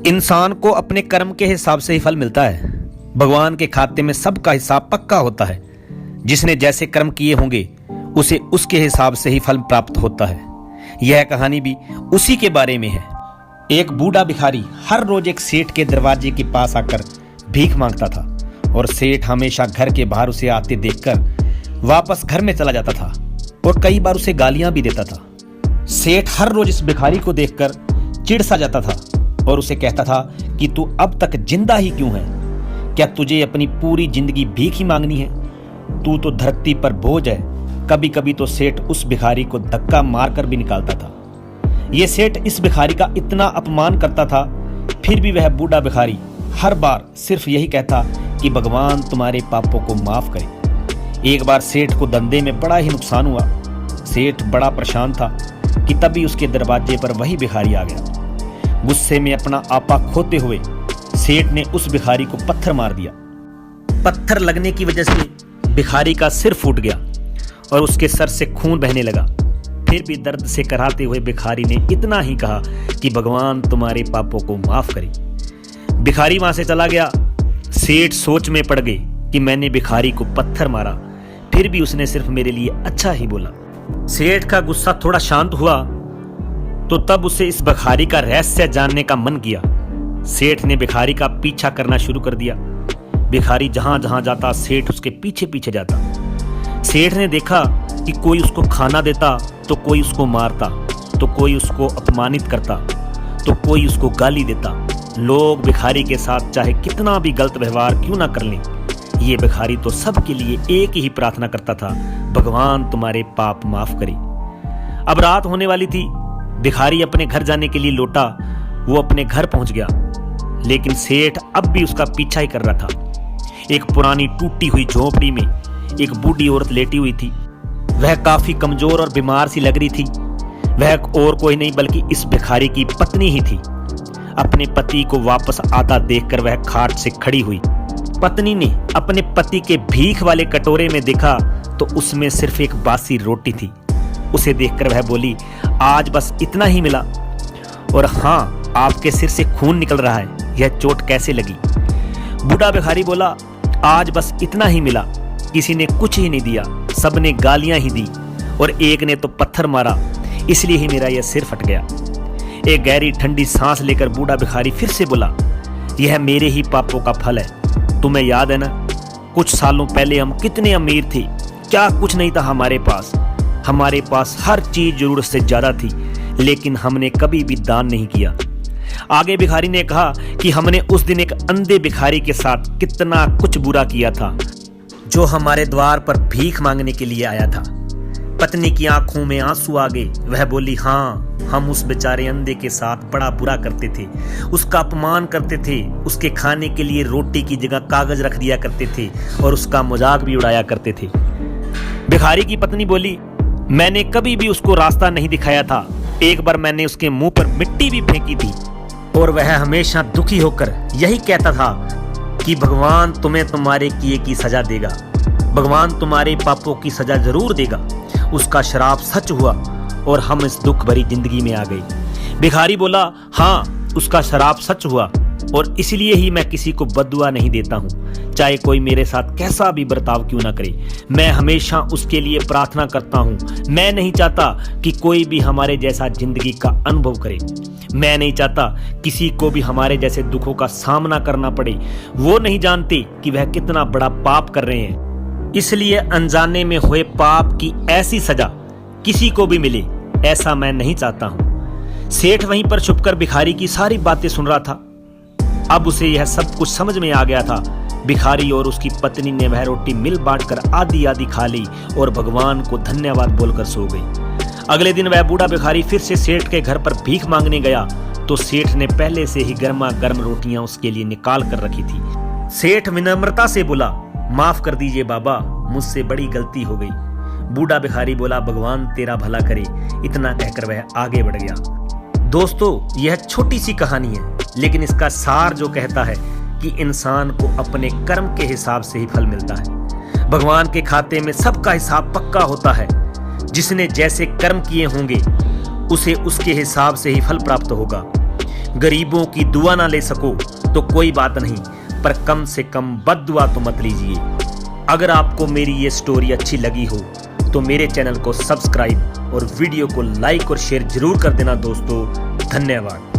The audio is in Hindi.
इंसान को अपने कर्म के हिसाब से ही फल मिलता है। भगवान के खाते में सबका हिसाब पक्का होता है। जिसने जैसे कर्म किए होंगे उसे उसके हिसाब से ही फल प्राप्त होता है। यह कहानी भी उसी के बारे में है। एक बूढ़ा भिखारी हर रोज एक सेठ के दरवाजे के पास आकर भीख मांगता था और सेठ हमेशा घर के बाहर उसे आते देखकर वापस घर में चला जाता था और कई बार उसे गालियां भी देता था। सेठ हर रोज इस भिखारी को देखकर चिढ़ सा जाता था और उसे कहता था कि तू अब तक जिंदा ही क्यों है? क्या तुझे अपनी पूरी जिंदगी भीख ही मांगनी है? तू तो धरती पर बोझ है। कभी कभी तो सेठ उस भिखारी को धक्का मारकर भी निकालता था। ये सेठ इस भिखारी का इतना अपमान करता था, फिर भी वह बूढ़ा भिखारी हर बार सिर्फ यही कहता कि भगवान तुम्हारे पापों को माफ करे। एक बार सेठ को धंधे में बड़ा ही नुकसान हुआ। सेठ बड़ा परेशान था कि तभी उसके दरवाजे पर वही भिखारी आ गया। गुस्से में अपना आपा खोते हुए सेठ ने उस भिखारी को पत्थर मार दिया। पत्थर लगने की वजह से भिखारी का सिर फूट गया और उसके सर से खून बहने लगा। फिर भी दर्द से कराहते हुए भिखारी ने इतना ही कहा कि भगवान तुम्हारे पापों को माफ करे। भिखारी वहां से चला गया। सेठ सोच में पड़ गए कि मैंने भिखारी को पत्थर मारा, फिर भी उसने सिर्फ मेरे लिए अच्छा ही बोला। सेठ का गुस्सा थोड़ा शांत हुआ तो तब उसे इस भिखारी का रहस्य जानने का मन किया। सेठ ने भिखारी का पीछा करना शुरू कर दिया। भिखारी जहां जहां जाता सेठ उसके पीछे पीछे जाता। सेठ ने देखा कि कोई उसको खाना देता तो कोई उसको मारता, तो कोई उसको अपमानित करता, तो कोई उसको गाली देता। लोग भिखारी के साथ चाहे कितना भी गलत व्यवहार क्यों ना कर लें, ये भिखारी तो सबके लिए एक ही प्रार्थना करता था, भगवान तुम्हारे पाप माफ करे। अब रात होने वाली थी। भिखारी अपने घर जाने के लिए लौटा। वो अपने घर पहुंच गया, लेकिन सेठ अब भी उसका पीछा ही कर रहा था। एक पुरानी टूटी हुई झोपड़ी में एक बूढ़ी औरत लेटी हुई थी। वह काफी कमजोर और बीमार सी लग रही थी। वह और कोई नहीं बल्कि इस भिखारी की पत्नी ही थी। अपने पति को वापस आता देखकर वह खाट से खड़ी हुई। पत्नी ने अपने पति के भीख वाले कटोरे में देखा तो उसमें सिर्फ एक बासी रोटी थी। उसे देखकर वह बोली, आज बस इतना ही मिला? और हाँ, आपके सिर से खून निकल रहा है, यह चोट कैसे लगी? बूढ़ा भिखारी बोला, आज बस इतना ही मिला। किसी ने कुछ ही नहीं दिया, सबने गालियां ही दी और एक ने तो पत्थर मारा, इसलिए ही मेरा यह सिर फट गया। एक गहरी ठंडी सांस लेकर बूढ़ा भिखारी फिर से बोला, यह मेरे ही पापों का फल है। तुम्हें याद है ना, कुछ सालों पहले हम कितने अमीर थे, क्या कुछ नहीं था हमारे पास। हमारे पास हर चीज जरूरत से ज्यादा थी, लेकिन हमने कभी भी दान नहीं किया। आगे भिखारी ने कहा कि हमने उस दिन एक अंधे भिखारी के साथ कितना कुछ बुरा किया था, जो हमारे द्वार पर भीख मांगने के लिए आया था। पत्नी की आंखों में आंसू आ गए। वह बोली, हाँ, हम उस बेचारे अंधे के साथ बड़ा बुरा करते थे, उसका अपमान करते थे, उसके खाने के लिए रोटी की जगह कागज रख दिया करते थे और उसका मजाक भी उड़ाया करते थे। भिखारी की पत्नी बोली, मैंने कभी भी उसको रास्ता नहीं दिखाया था। एक बार मैंने उसके मुंह पर मिट्टी भी फेंकी थी और वह हमेशा दुखी होकर यही कहता था कि भगवान तुम्हें तुम्हारे किए की सजा देगा, भगवान तुम्हारे पापों की सजा जरूर देगा। उसका श्राप सच हुआ और हम इस दुख भरी जिंदगी में आ गए। भिखारी बोला, हाँ, उसका श्राप सच हुआ और इसलिए ही मैं किसी को बद्दुआ नहीं देता हूँ, चाहे कोई मेरे साथ कैसा भी बर्ताव क्यों ना करे। मैं हमेशा उसके लिए प्रार्थना करता हूँ। मैं नहीं चाहता कि कोई भी हमारे जैसा जिंदगी का अनुभव करे। मैं नहीं चाहता किसी को भी हमारे जैसे दुखों का सामना करना पड़े। वो नहीं जानते कि वह कितना बड़ा पाप कर रहे हैं, इसलिए अनजाने में हुए पाप की ऐसी सजा किसी को भी मिले, ऐसा मैं नहीं चाहता हूँ। सेठ वहीं पर छुपकर भिखारी की सारी बातें सुन रहा था। अब उसे यह सब कुछ समझ में आ गया था। भिखारी और उसकी पत्नी ने वह रोटी मिल बांटकर आधी आधी खा ली और भगवान को धन्यवाद बोलकर सो गई। अगले दिन वह बूढ़ा भिखारी फिर से सेठ के घर पर भीख मांगने गया तो सेठ ने पहले से ही गर्मा गर्म रोटियां उसके लिए निकाल कर रखी थी। सेठ विनम्रता से बोला, माफ कर दीजिए बाबा, मुझसे बड़ी गलती हो गई। बूढ़ा भिखारी बोला, भगवान तेरा भला करे। इतना कहकर वह आगे बढ़ गया। दोस्तों, यह छोटी सी कहानी है, लेकिन इसका सार जो कहता है कि इंसान को अपने कर्म के हिसाब से ही फल मिलता है। भगवान के खाते में सबका हिसाब पक्का होता है। जिसने जैसे कर्म किए होंगे उसे उसके हिसाब से ही फल प्राप्त होगा। गरीबों की दुआ ना ले सको तो कोई बात नहीं, पर कम से कम बद्दुआ तो मत लीजिए। अगर आपको मेरी ये स्टोरी अच्छी लगी हो तो मेरे चैनल को सब्सक्राइब और वीडियो को लाइक और शेयर जरूर कर देना दोस्तों। धन्यवाद।